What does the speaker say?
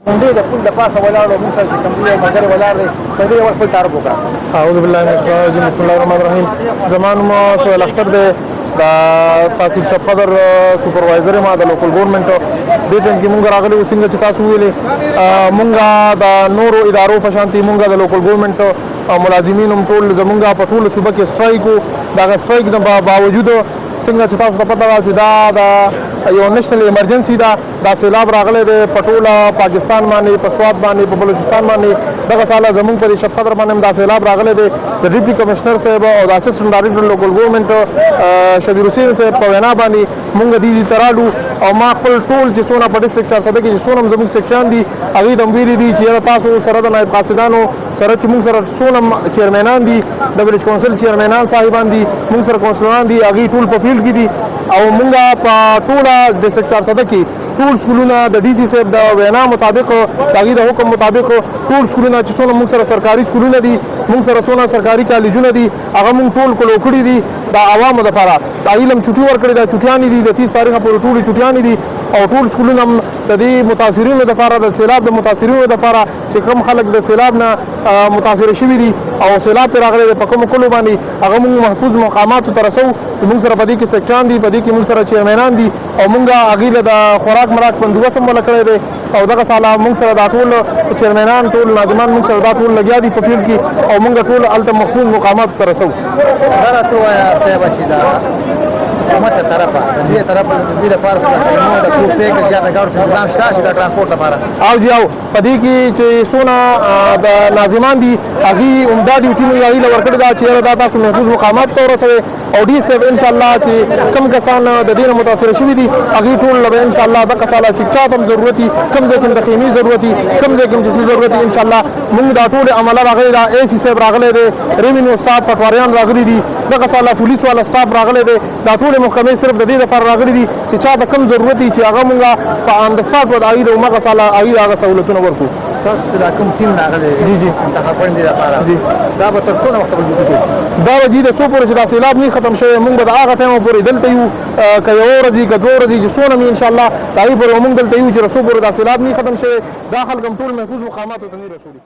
منډې د پل د پاسه ولاړ او موږ سره چې کوم دی یو ملګری ولاړ دی د دې یو خپل تعارف وکړه. اعوذ بالله من الشیطان الرجیم بسم الله الرحمن الرحیم. زما نوم سهیل اختر دی، د تحصیل شپ قدر سپروایزر ما د لوکل ګورنمنټ. دې ټیم کې مونږ راغلي وو څنګه چې تاسو ویلې مونږ د نورو ادارو په شانتي مونږ د لوکل ګورنمنټ ملازمین هم ټول زمونږ په ټوله صوبه کې سټرایک وو. دغه سټرایک د باوجود څنګه چې تاسو ته پته ده چې دا د یو نېشنل ایمرجنسي ده، دا سیلاب راغلی دی په ټوله پاکستان باندې، په سوات باندې، په بلوچستان باندې. دغه ساله زمونږ په دې شپ قدر باندې هم دا سیلاب راغلی دی. د ډیپټي کمشنر صاحب او د اسسټنټ ډایرکټر لوکل ګورنمنټ شبیر حسین صاحب په وینا باندې مونږ دې ترالو او ما خپل ټول چې څونه په ډسټرکټ 400 کې چې څونه زموږ سیکشن دي هغې د ویلي دي چې تاسو سره د نایب قاصدانو سره چې مونږ سره څونه چیرمنان دي، د ویلج کونسل چیرمنان صاحبان دي، مونږ سره کونسلران دي، هغې ټول په فیلډ کې دي. او مونږ په ټوله ډسټرکټ 400 کې ټول سکولونه د ډي سي صاحب د وینا مطابق، د هغې د حکم مطابق ټول سکولونه چې څونه مونږ سره سرکاري سکولونه دي، مونږ سره څونه سرکاري کالجونه دي، هغه مونږ ټول کلو کړي دي د عوامو دپاره. د علم چوټي ورکړې ده، چوټیانې دي، د 30 تاریخه پورې ټولې چوټیانې دي. او ټول سکولونه هم د دې متاثرینو دپاره، د سیلاب د متاثرینو دپاره چې کوم خلک د سیلاب نه متاثره شوي دي او سیلاب پرې راغلی دی په کومو کلو باندې، هغه مونږ محفوظ مقاماتو ته رسوو. مونږ سره په دې کې سیکټران دي، په دې کې مونږ سره چیرمنان دي او مونږ هغې له د خوراک مراک بندوبست هم وله کړی دی. او دغه ساله مونږ سره دا ټول چیرمنان، ټول ناظمان مونږ سره دا ټول لګیا دي په فیلډ کې او مونږ ټول هلته محفوظ مقاماتو ته رسوو. دا راته ووایه صاحبه چې دا حکومت ته طرفه د دې طرفه د دې لپاره څه د خیمو د کوپ پیک یا د ګاډو انتظام شته چې د ټرانسپورټ لپاره؟ او جی او په دې کې چې څونه د ناظمان دي هغې عمده ډیوټي مونږ هغې له ورکړې ده چې دا تاسو محفوظ مقاماتو ته ورسوئ. او ډي صاحب انشاءالله چې کوم کسان د دې نه متاثره شوي دي هغې ټول له به انشاءالله دغه ساله چې چاته هم ضرورت وي، کوم ځای کې هم د خیمې ضرورت وي، کوم ځای کې هم چې څه ضرورت وي، انشاءالله مونږ دا ټول عمله راغلی ده. اے سی صاحب راغلی دی، ریونیو سټاف پټواریان راغلي دي، دغه ساله پولیس والا سټاف راغلی دی. دا ټولې محکمې صرف د دې لپاره راغلي دي چې چا ته کوم ضرورت وي چې هغه مونږ په آن د سپاټ ود هغې د همغه ساله هغې هغه سهولتونه ورکړو. ستاسو چې دا کوم ټیم راغلی دی جی منتخب کړي دې لپاره جی دا به تر څونه وخته به ډیوټي کوي؟ دا به جي د څو پورې چې دا سیلاب نه ختم شوی مونږ به د هغه ټایمه پورې دلته یو، که یوه ورځ وي که دوه ورځې چې څونه مې انشاءالله د هغې پورې به مونږ دلته یو چې د څو پورې دا سیلاب نه ختم شوی. دا خلک هم ټول محفوظ مقاماتو ته نه رسولي.